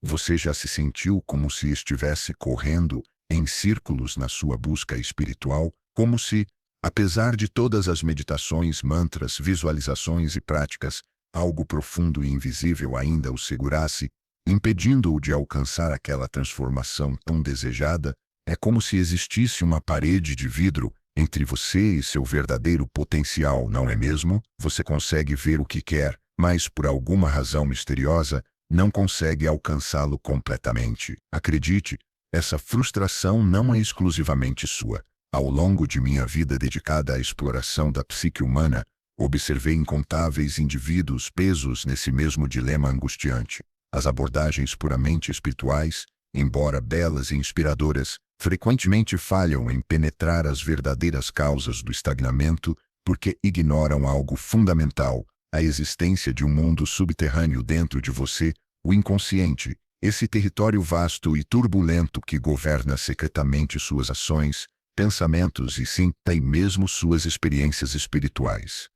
Você já se sentiu como se estivesse correndo em círculos na sua busca espiritual, como se, apesar de todas as meditações, mantras, visualizações e práticas, algo profundo e invisível ainda o segurasse, impedindo-o de alcançar aquela transformação tão desejada? É como se existisse uma parede de vidro entre você e seu verdadeiro potencial, não é mesmo? Você consegue ver o que quer, mas por alguma razão misteriosa, não consegue alcançá-lo completamente. Acredite, essa frustração não é exclusivamente sua. Ao longo de minha vida dedicada à exploração da psique humana, observei incontáveis indivíduos presos nesse mesmo dilema angustiante. As abordagens puramente espirituais, embora belas e inspiradoras, frequentemente falham em penetrar as verdadeiras causas do estagnamento porque ignoram algo fundamental: a existência de um mundo subterrâneo dentro de você, o inconsciente, esse território vasto e turbulento que governa secretamente suas ações, pensamentos e sim, até mesmo suas experiências espirituais.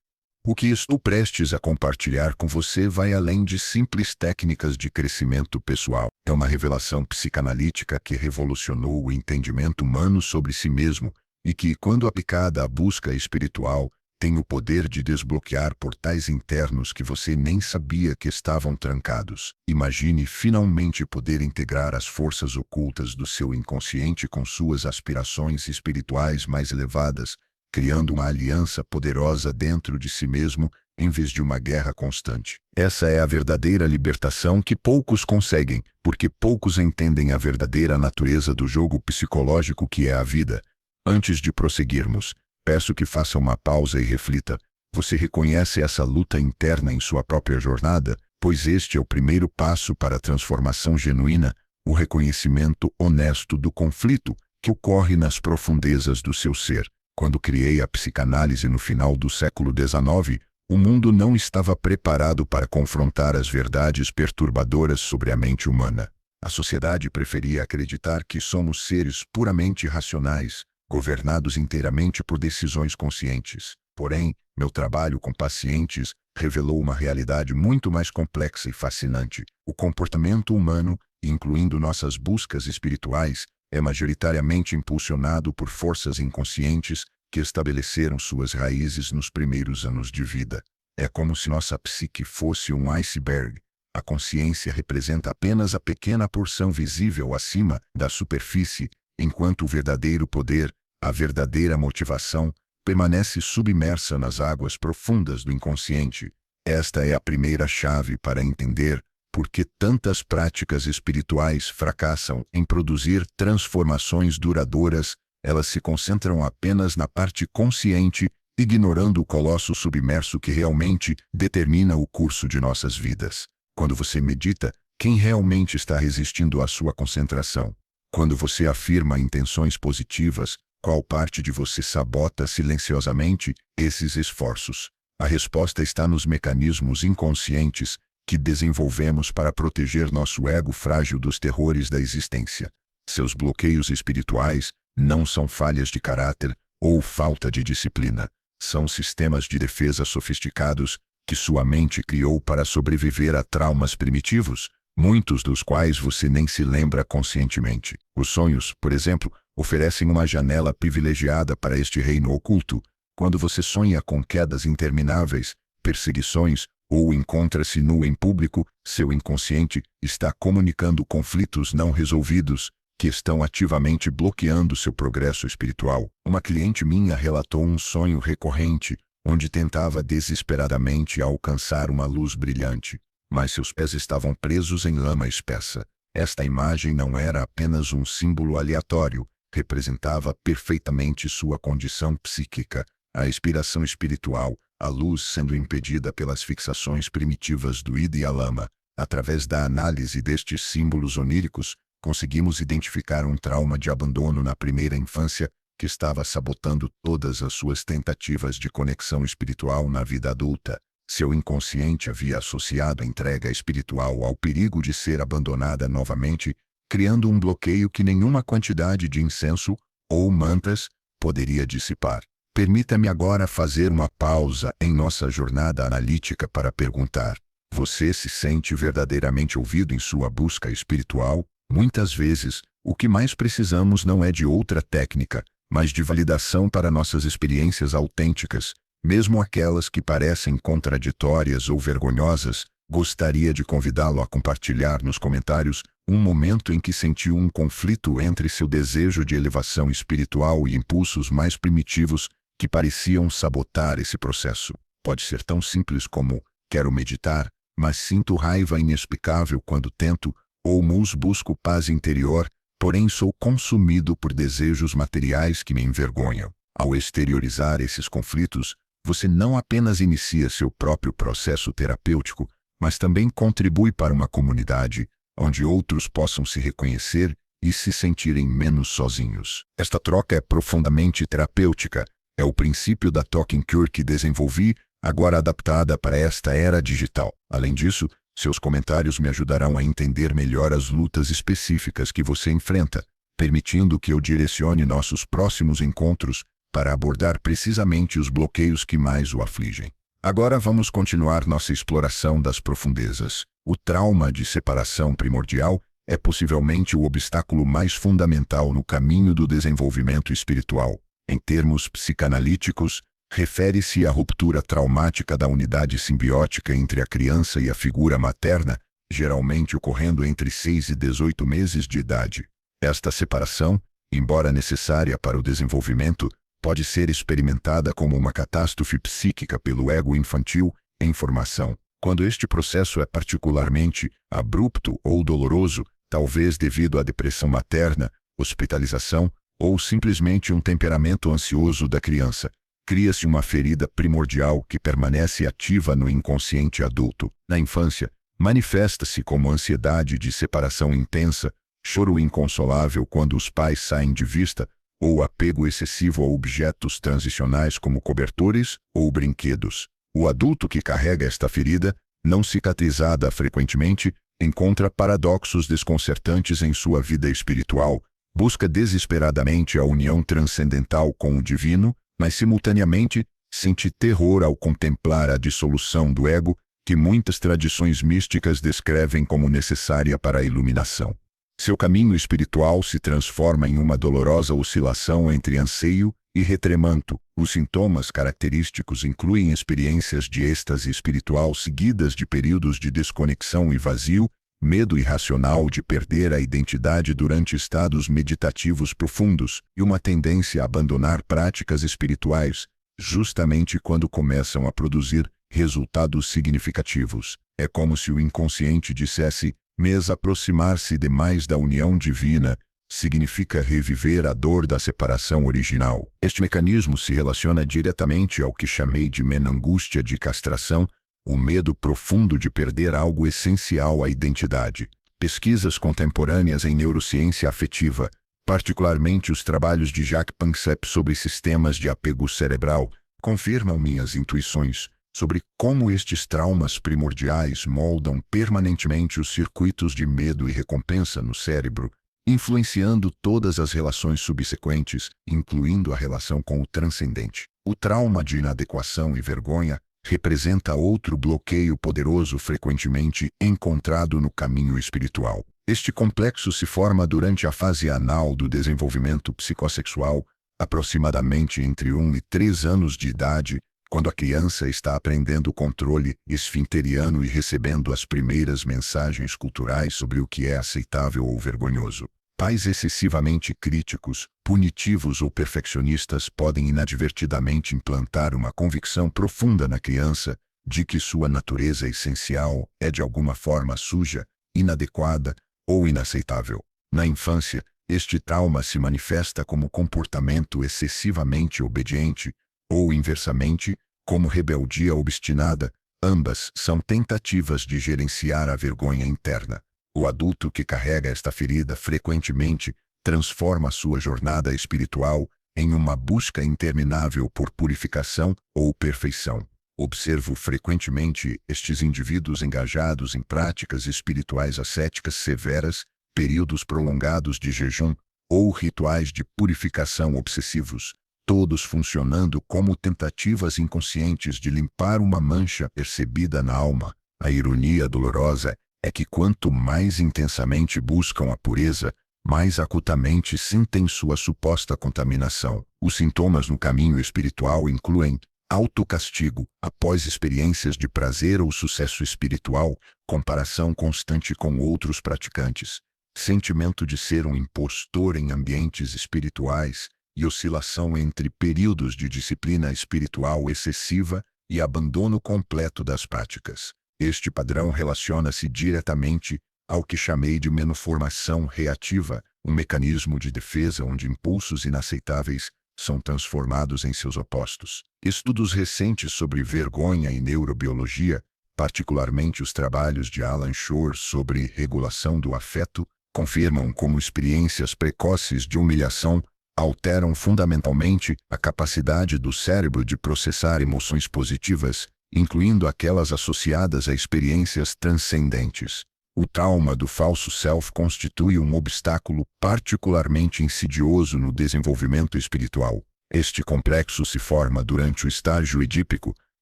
O que estou prestes a compartilhar com você vai além de simples técnicas de crescimento pessoal. É uma revelação psicanalítica que revolucionou o entendimento humano sobre si mesmo e que, quando aplicada à busca espiritual, tem o poder de desbloquear portais internos que você nem sabia que estavam trancados. Imagine finalmente poder integrar as forças ocultas do seu inconsciente com suas aspirações espirituais mais elevadas, criando uma aliança poderosa dentro de si mesmo, em vez de uma guerra constante. Essa é a verdadeira libertação que poucos conseguem, porque poucos entendem a verdadeira natureza do jogo psicológico que é a vida. Antes de prosseguirmos, peço que faça uma pausa e reflita. Você reconhece essa luta interna em sua própria jornada? Pois este é o primeiro passo para a transformação genuína, o reconhecimento honesto do conflito que ocorre nas profundezas do seu ser. Quando criei a psicanálise no final do século XIX, o mundo não estava preparado para confrontar as verdades perturbadoras sobre a mente humana. A sociedade preferia acreditar que somos seres puramente racionais, governados inteiramente por decisões conscientes. Porém, meu trabalho com pacientes revelou uma realidade muito mais complexa e fascinante. O comportamento humano, incluindo nossas buscas espirituais, é majoritariamente impulsionado por forças inconscientes que estabeleceram suas raízes nos primeiros anos de vida. É como se nossa psique fosse um iceberg. A consciência representa apenas a pequena porção visível acima da superfície, enquanto o verdadeiro poder, a verdadeira motivação, permanece submersa nas águas profundas do inconsciente. Esta é a primeira chave para entender por que tantas práticas espirituais fracassam em produzir transformações duradouras. Elas se concentram apenas na parte consciente, ignorando o colosso submerso que realmente determina o curso de nossas vidas. Quando você medita, quem realmente está resistindo à sua concentração? Quando você afirma intenções positivas, qual parte de você sabota silenciosamente esses esforços? A resposta está nos mecanismos inconscientes que desenvolvemos para proteger nosso ego frágil dos terrores da existência. Seus bloqueios espirituais não são falhas de caráter ou falta de disciplina. São sistemas de defesa sofisticados que sua mente criou para sobreviver a traumas primitivos, muitos dos quais você nem se lembra conscientemente. Os sonhos, por exemplo, oferecem uma janela privilegiada para este reino oculto. Quando você sonha com quedas intermináveis, perseguições, ou encontra-se nu em público, seu inconsciente está comunicando conflitos não resolvidos que estão ativamente bloqueando seu progresso espiritual. Uma cliente minha relatou um sonho recorrente, onde tentava desesperadamente alcançar uma luz brilhante, mas seus pés estavam presos em lama espessa. Esta imagem não era apenas um símbolo aleatório, representava perfeitamente sua condição psíquica, a inspiração espiritual, a luz sendo impedida pelas fixações primitivas do id e a lama. Através da análise destes símbolos oníricos, conseguimos identificar um trauma de abandono na primeira infância que estava sabotando todas as suas tentativas de conexão espiritual na vida adulta. Seu inconsciente havia associado a entrega espiritual ao perigo de ser abandonada novamente, criando um bloqueio que nenhuma quantidade de incenso ou mantras poderia dissipar. Permita-me agora fazer uma pausa em nossa jornada analítica para perguntar: Você se sente verdadeiramente ouvido em sua busca espiritual? Muitas vezes, o que mais precisamos não é de outra técnica, mas de validação para nossas experiências autênticas, mesmo aquelas que parecem contraditórias ou vergonhosas. Gostaria de convidá-lo a compartilhar nos comentários um momento em que sentiu um conflito entre seu desejo de elevação espiritual e impulsos mais primitivos que pareciam sabotar esse processo. Pode ser tão simples como: quero meditar, mas sinto raiva inexplicável quando tento, ou busco paz interior, porém sou consumido por desejos materiais que me envergonham. Ao exteriorizar esses conflitos, você não apenas inicia seu próprio processo terapêutico, mas também contribui para uma comunidade onde outros possam se reconhecer e se sentirem menos sozinhos. Esta troca é profundamente terapêutica. É o princípio da Talking Cure que desenvolvi, agora adaptada para esta era digital. Além disso, seus comentários me ajudarão a entender melhor as lutas específicas que você enfrenta, permitindo que eu direcione nossos próximos encontros para abordar precisamente os bloqueios que mais o afligem. Agora vamos continuar nossa exploração das profundezas. O trauma de separação primordial é possivelmente o obstáculo mais fundamental no caminho do desenvolvimento espiritual. Em termos psicanalíticos, refere-se à ruptura traumática da unidade simbiótica entre a criança e a figura materna, geralmente ocorrendo entre 6 e 18 meses de idade. Esta separação, embora necessária para o desenvolvimento, pode ser experimentada como uma catástrofe psíquica pelo ego infantil em formação. Quando este processo é particularmente abrupto ou doloroso, talvez devido à depressão materna, hospitalização ou simplesmente um temperamento ansioso da criança, cria-se uma ferida primordial que permanece ativa no inconsciente adulto. Na infância, manifesta-se como ansiedade de separação intensa, choro inconsolável quando os pais saem de vista, ou apego excessivo a objetos transicionais como cobertores ou brinquedos. O adulto que carrega esta ferida, não cicatrizada frequentemente, encontra paradoxos desconcertantes em sua vida espiritual, busca desesperadamente a união transcendental com o divino, mas simultaneamente sente terror ao contemplar a dissolução do ego, que muitas tradições místicas descrevem como necessária para a iluminação. Seu caminho espiritual se transforma em uma dolorosa oscilação entre anseio e retremanto. Os sintomas característicos incluem experiências de êxtase espiritual seguidas de períodos de desconexão e vazio, medo irracional de perder a identidade durante estados meditativos profundos e uma tendência a abandonar práticas espirituais, justamente quando começam a produzir resultados significativos. É como se o inconsciente dissesse: mas aproximar-se demais da união divina significa reviver a dor da separação original. Este mecanismo se relaciona diretamente ao que chamei de angústia de castração, o medo profundo de perder algo essencial à identidade. Pesquisas contemporâneas em neurociência afetiva, particularmente os trabalhos de Jacques Panksepp sobre sistemas de apego cerebral, confirmam minhas intuições sobre como estes traumas primordiais moldam permanentemente os circuitos de medo e recompensa no cérebro, influenciando todas as relações subsequentes, incluindo a relação com o transcendente. O trauma de inadequação e vergonha representa outro bloqueio poderoso frequentemente encontrado no caminho espiritual. Este complexo se forma durante a fase anal do desenvolvimento psicossexual, aproximadamente entre 1 e 3 anos de idade, quando a criança está aprendendo o controle esfinteriano e recebendo as primeiras mensagens culturais sobre o que é aceitável ou vergonhoso. Pais excessivamente críticos, punitivos ou perfeccionistas podem inadvertidamente implantar uma convicção profunda na criança de que sua natureza essencial é de alguma forma suja, inadequada ou inaceitável. Na infância, este trauma se manifesta como comportamento excessivamente obediente, ou inversamente, como rebeldia obstinada. Ambas são tentativas de gerenciar a vergonha interna. O adulto que carrega esta ferida frequentemente transforma sua jornada espiritual em uma busca interminável por purificação ou perfeição. Observo frequentemente estes indivíduos engajados em práticas espirituais ascéticas severas, períodos prolongados de jejum ou rituais de purificação obsessivos, todos funcionando como tentativas inconscientes de limpar uma mancha percebida na alma. A ironia dolorosa é que quanto mais intensamente buscam a pureza, mais acutamente sentem sua suposta contaminação. Os sintomas no caminho espiritual incluem autocastigo após experiências de prazer ou sucesso espiritual, comparação constante com outros praticantes, sentimento de ser um impostor em ambientes espirituais e oscilação entre períodos de disciplina espiritual excessiva e abandono completo das práticas. Este padrão relaciona-se diretamente ao que chamei de menoformação reativa, um mecanismo de defesa onde impulsos inaceitáveis são transformados em seus opostos. Estudos recentes sobre vergonha e neurobiologia, particularmente os trabalhos de Alan Shore sobre regulação do afeto, confirmam como experiências precoces de humilhação alteram fundamentalmente a capacidade do cérebro de processar emoções positivas, incluindo aquelas associadas a experiências transcendentes. O trauma do falso self constitui um obstáculo particularmente insidioso no desenvolvimento espiritual. Este complexo se forma durante o estágio edípico,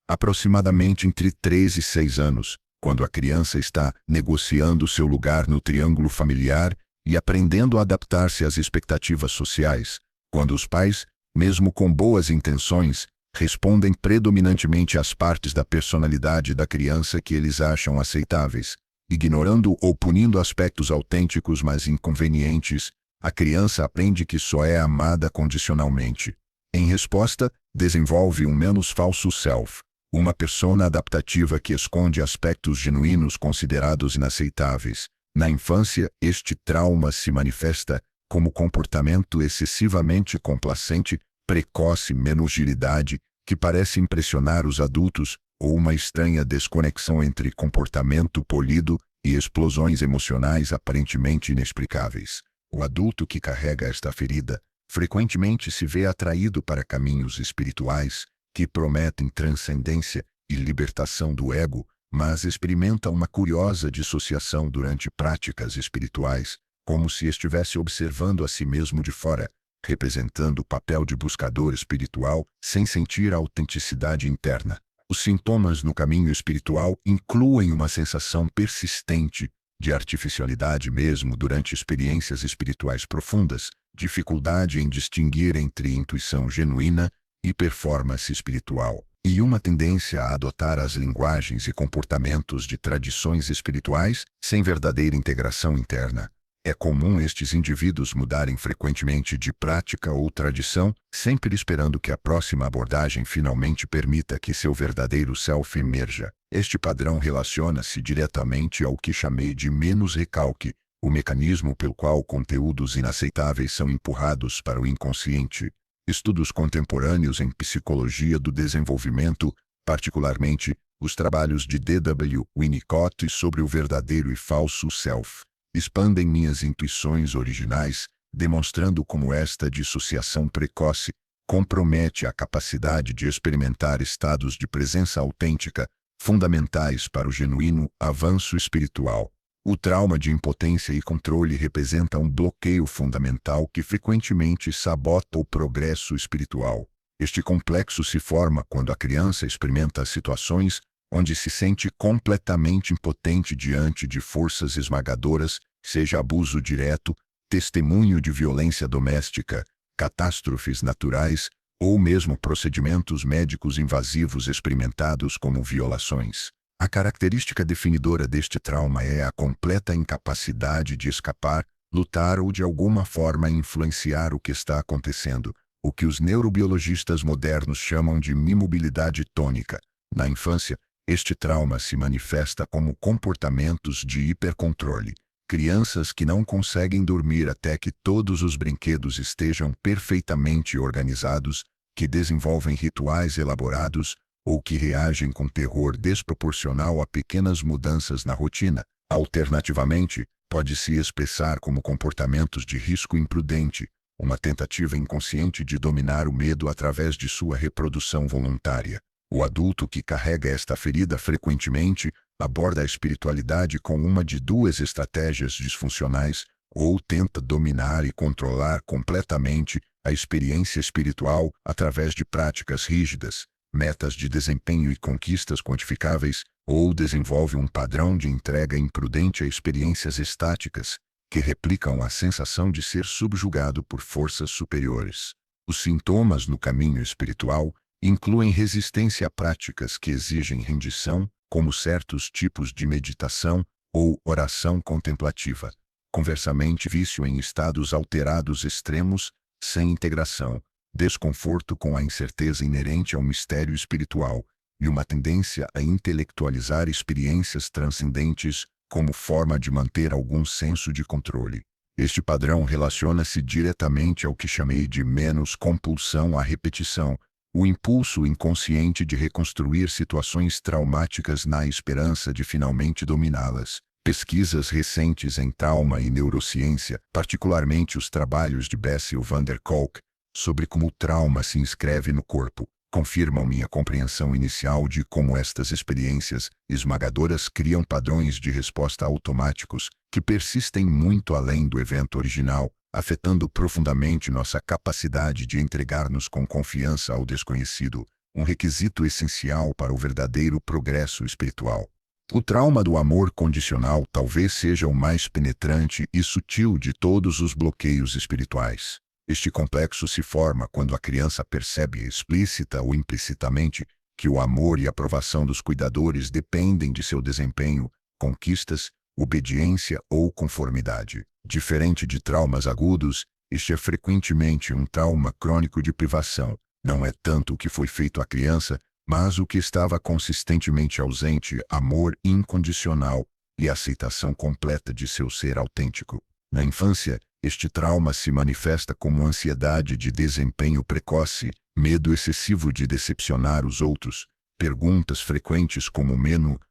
aproximadamente entre 3 e 6 anos, quando a criança está negociando seu lugar no triângulo familiar e aprendendo a adaptar-se às expectativas sociais, quando os pais, mesmo com boas intenções, respondem predominantemente às partes da personalidade da criança que eles acham aceitáveis, ignorando ou punindo aspectos autênticos mas inconvenientes. A criança aprende que só é amada condicionalmente. Em resposta, desenvolve um menos falso self, uma persona adaptativa que esconde aspectos genuínos considerados inaceitáveis. Na infância, este trauma se manifesta como comportamento excessivamente complacente, precoce menos-agilidade, que parece impressionar os adultos, ou uma estranha desconexão entre comportamento polido e explosões emocionais aparentemente inexplicáveis. O adulto que carrega esta ferida frequentemente se vê atraído para caminhos espirituais que prometem transcendência e libertação do ego, mas experimenta uma curiosa dissociação durante práticas espirituais, como se estivesse observando a si mesmo de fora, representando o papel de buscador espiritual sem sentir a autenticidade interna. Os sintomas no caminho espiritual incluem uma sensação persistente de artificialidade mesmo durante experiências espirituais profundas, dificuldade em distinguir entre intuição genuína e performance espiritual, e uma tendência a adotar as linguagens e comportamentos de tradições espirituais sem verdadeira integração interna. É comum estes indivíduos mudarem frequentemente de prática ou tradição, sempre esperando que a próxima abordagem finalmente permita que seu verdadeiro self emerja. Este padrão relaciona-se diretamente ao que chamei de menos recalque, o mecanismo pelo qual conteúdos inaceitáveis são empurrados para o inconsciente. Estudos contemporâneos em psicologia do desenvolvimento, particularmente os trabalhos de D.W. Winnicott sobre o verdadeiro e falso self, expandem minhas intuições originais, demonstrando como esta dissociação precoce compromete a capacidade de experimentar estados de presença autêntica, fundamentais para o genuíno avanço espiritual. O trauma de impotência e controle representa um bloqueio fundamental que frequentemente sabota o progresso espiritual. Este complexo se forma quando a criança experimenta situações onde se sente completamente impotente diante de forças esmagadoras, seja abuso direto, testemunho de violência doméstica, catástrofes naturais, ou mesmo procedimentos médicos invasivos experimentados como violações. A característica definidora deste trauma é a completa incapacidade de escapar, lutar ou de alguma forma influenciar o que está acontecendo, o que os neurobiologistas modernos chamam de imobilidade tônica. Na infância, este trauma se manifesta como comportamentos de hipercontrole. Crianças que não conseguem dormir até que todos os brinquedos estejam perfeitamente organizados, que desenvolvem rituais elaborados, ou que reagem com terror desproporcional a pequenas mudanças na rotina. Alternativamente, pode-se expressar como comportamentos de risco imprudente, uma tentativa inconsciente de dominar o medo através de sua reprodução voluntária. O adulto que carrega esta ferida frequentemente aborda a espiritualidade com uma de duas estratégias disfuncionais, ou tenta dominar e controlar completamente a experiência espiritual através de práticas rígidas, metas de desempenho e conquistas quantificáveis, ou desenvolve um padrão de entrega imprudente a experiências estáticas, que replicam a sensação de ser subjugado por forças superiores. Os sintomas no caminho espiritual incluem resistência a práticas que exigem rendição, como certos tipos de meditação ou oração contemplativa. Conversamente, vício em estados alterados extremos, sem integração, desconforto com a incerteza inerente ao mistério espiritual e uma tendência a intelectualizar experiências transcendentes como forma de manter algum senso de controle. Este padrão relaciona-se diretamente ao que chamei de menos compulsão à repetição, o impulso inconsciente de reconstruir situações traumáticas na esperança de finalmente dominá-las. Pesquisas recentes em trauma e neurociência, particularmente os trabalhos de Bessel van der Kolk, sobre como o trauma se inscreve no corpo, confirmam minha compreensão inicial de como estas experiências esmagadoras criam padrões de resposta automáticos que persistem muito além do evento original, afetando profundamente nossa capacidade de entregar-nos com confiança ao desconhecido, um requisito essencial para o verdadeiro progresso espiritual. O trauma do amor condicional talvez seja o mais penetrante e sutil de todos os bloqueios espirituais. Este complexo se forma quando a criança percebe explícita ou implicitamente que o amor e a aprovação dos cuidadores dependem de seu desempenho, conquistas, obediência ou conformidade. Diferente de traumas agudos, este é frequentemente um trauma crônico de privação. Não é tanto o que foi feito à criança, mas o que estava consistentemente ausente: amor incondicional e aceitação completa de seu ser autêntico. Na infância, este trauma se manifesta como ansiedade de desempenho precoce, medo excessivo de decepcionar os outros, perguntas frequentes como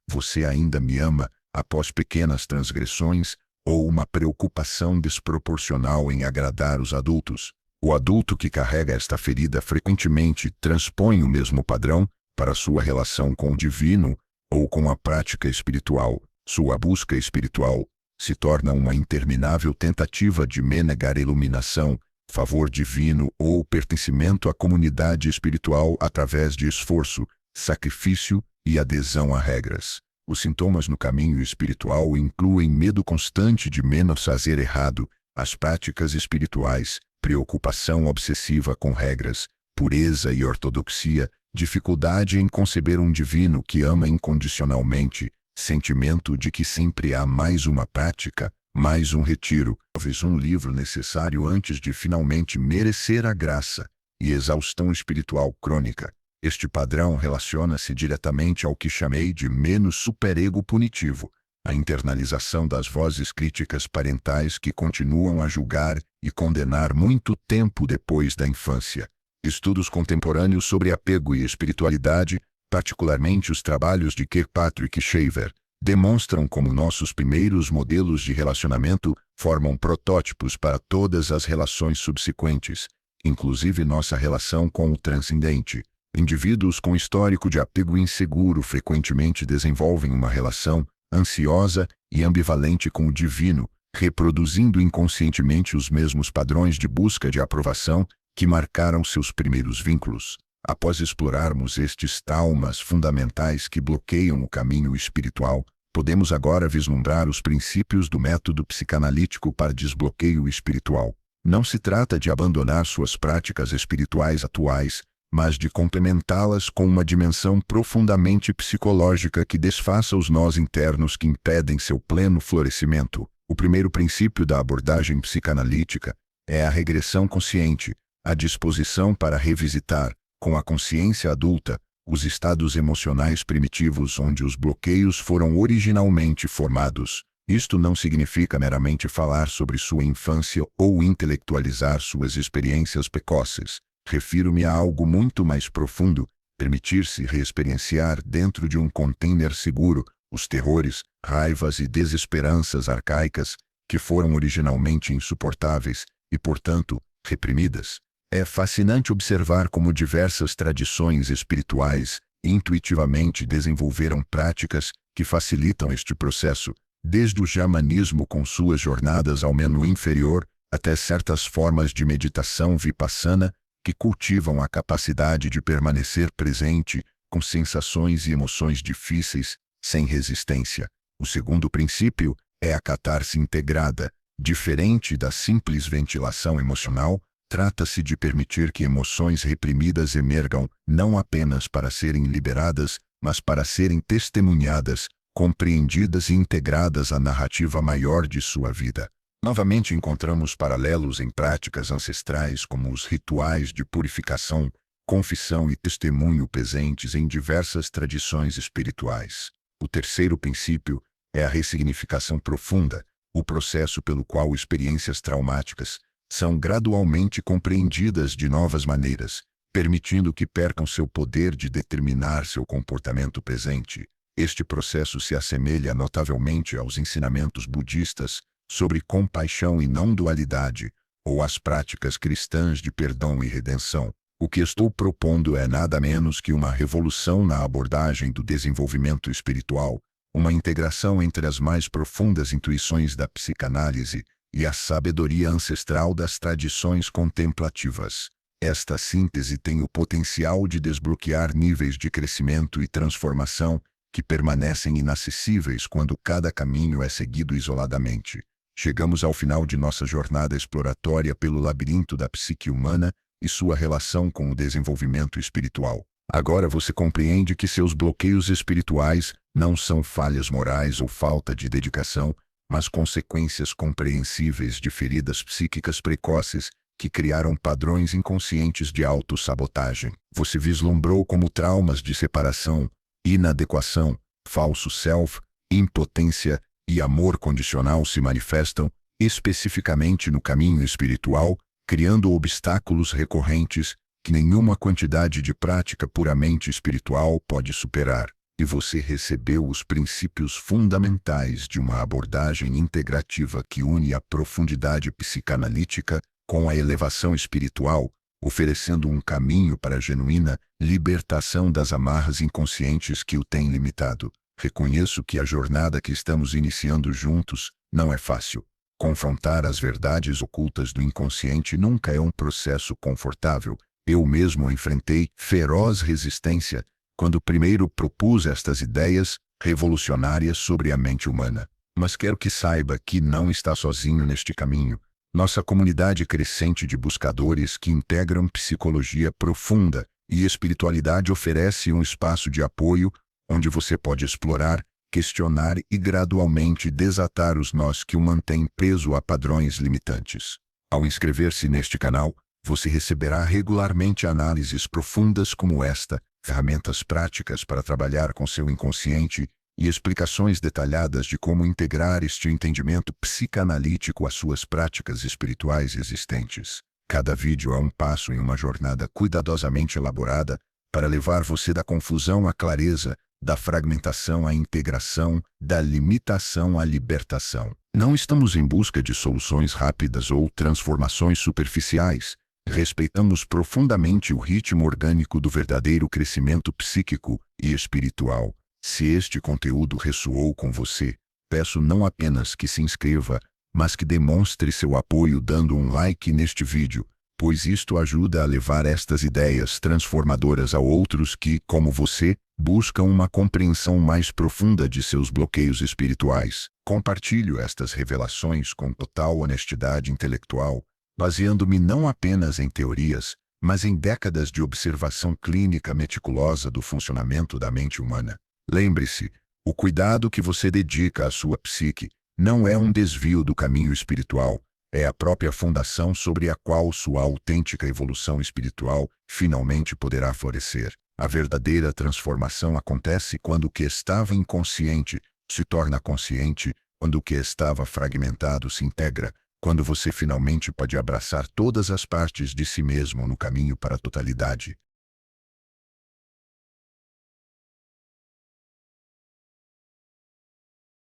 você ainda me ama?, após pequenas transgressões, ou uma preocupação desproporcional em agradar os adultos. O adulto que carrega esta ferida frequentemente transpõe o mesmo padrão para sua relação com o divino ou com a prática espiritual. Sua busca espiritual se torna uma interminável tentativa de negar iluminação, favor divino ou pertencimento à comunidade espiritual através de esforço, sacrifício e adesão a regras. Os sintomas no caminho espiritual incluem medo constante de fazer errado, as práticas espirituais, preocupação obsessiva com regras, pureza e ortodoxia, dificuldade em conceber um divino que ama incondicionalmente, sentimento de que sempre há mais uma prática, mais um retiro, talvez um livro necessário antes de finalmente merecer a graça, e exaustão espiritual crônica. Este padrão relaciona-se diretamente ao que chamei de superego punitivo, a internalização das vozes críticas parentais que continuam a julgar e condenar muito tempo depois da infância. Estudos contemporâneos sobre apego e espiritualidade, particularmente os trabalhos de Kirkpatrick Shaver, demonstram como nossos primeiros modelos de relacionamento formam protótipos para todas as relações subsequentes, inclusive nossa relação com o transcendente. Indivíduos com histórico de apego inseguro frequentemente desenvolvem uma relação ansiosa e ambivalente com o divino, reproduzindo inconscientemente os mesmos padrões de busca de aprovação que marcaram seus primeiros vínculos. Após explorarmos estes traumas fundamentais que bloqueiam o caminho espiritual, podemos agora vislumbrar os princípios do método psicanalítico para desbloqueio espiritual. Não se trata de abandonar suas práticas espirituais atuais, mas de complementá-las com uma dimensão profundamente psicológica que desfaça os nós internos que impedem seu pleno florescimento. O primeiro princípio da abordagem psicanalítica é a regressão consciente, a disposição para revisitar, com a consciência adulta, os estados emocionais primitivos onde os bloqueios foram originalmente formados. Isto não significa meramente falar sobre sua infância ou intelectualizar suas experiências precoces. Refiro-me a algo muito mais profundo: permitir-se reexperienciar dentro de um container seguro os terrores, raivas e desesperanças arcaicas que foram originalmente insuportáveis e, portanto, reprimidas. É fascinante observar como diversas tradições espirituais intuitivamente desenvolveram práticas que facilitam este processo, desde o xamanismo com suas jornadas ao menu inferior, até certas formas de meditação vipassana, que cultivam a capacidade de permanecer presente com sensações e emoções difíceis, sem resistência. O segundo princípio é a catarse integrada. Diferente da simples ventilação emocional, trata-se de permitir que emoções reprimidas emergam não apenas para serem liberadas, mas para serem testemunhadas, compreendidas e integradas à narrativa maior de sua vida. Novamente encontramos paralelos em práticas ancestrais como os rituais de purificação, confissão e testemunho presentes em diversas tradições espirituais. O terceiro princípio é a ressignificação profunda, o processo pelo qual experiências traumáticas são gradualmente compreendidas de novas maneiras, permitindo que percam seu poder de determinar seu comportamento presente. Este processo se assemelha notavelmente aos ensinamentos budistas sobre compaixão e não dualidade, ou às práticas cristãs de perdão e redenção. O que estou propondo é nada menos que uma revolução na abordagem do desenvolvimento espiritual, uma integração entre as mais profundas intuições da psicanálise e a sabedoria ancestral das tradições contemplativas. Esta síntese tem o potencial de desbloquear níveis de crescimento e transformação que permanecem inacessíveis quando cada caminho é seguido isoladamente. Chegamos ao final de nossa jornada exploratória pelo labirinto da psique humana e sua relação com o desenvolvimento espiritual. Agora você compreende que seus bloqueios espirituais não são falhas morais ou falta de dedicação, mas consequências compreensíveis de feridas psíquicas precoces que criaram padrões inconscientes de autossabotagem. Você vislumbrou como traumas de separação, inadequação, falso self, impotência e amor condicional se manifestam especificamente no caminho espiritual, criando obstáculos recorrentes que nenhuma quantidade de prática puramente espiritual pode superar. E você recebeu os princípios fundamentais de uma abordagem integrativa que une a profundidade psicanalítica com a elevação espiritual, oferecendo um caminho para a genuína libertação das amarras inconscientes que o têm limitado. Reconheço que a jornada que estamos iniciando juntos não é fácil. Confrontar as verdades ocultas do inconsciente nunca é um processo confortável. Eu mesmo enfrentei feroz resistência quando primeiro propus estas ideias revolucionárias sobre a mente humana. Mas quero que saiba que não está sozinho neste caminho. Nossa comunidade crescente de buscadores que integram psicologia profunda e espiritualidade oferece um espaço de apoio onde você pode explorar, questionar e gradualmente desatar os nós que o mantêm preso a padrões limitantes. Ao inscrever-se neste canal, você receberá regularmente análises profundas como esta, ferramentas práticas para trabalhar com seu inconsciente e explicações detalhadas de como integrar este entendimento psicanalítico às suas práticas espirituais existentes. Cada vídeo é um passo em uma jornada cuidadosamente elaborada para levar você da confusão à clareza, da fragmentação à integração, da limitação à libertação. Não estamos em busca de soluções rápidas ou transformações superficiais. Respeitamos profundamente o ritmo orgânico do verdadeiro crescimento psíquico e espiritual. Se este conteúdo ressoou com você, peço não apenas que se inscreva, mas que demonstre seu apoio dando um like neste vídeo, pois isto ajuda a levar estas ideias transformadoras a outros que, como você, buscam uma compreensão mais profunda de seus bloqueios espirituais. Compartilho estas revelações com total honestidade intelectual, baseando-me não apenas em teorias, mas em décadas de observação clínica meticulosa do funcionamento da mente humana. Lembre-se, o cuidado que você dedica à sua psique não é um desvio do caminho espiritual, é a própria fundação sobre a qual sua autêntica evolução espiritual finalmente poderá florescer. A verdadeira transformação acontece quando o que estava inconsciente se torna consciente, quando o que estava fragmentado se integra, quando você finalmente pode abraçar todas as partes de si mesmo no caminho para a totalidade.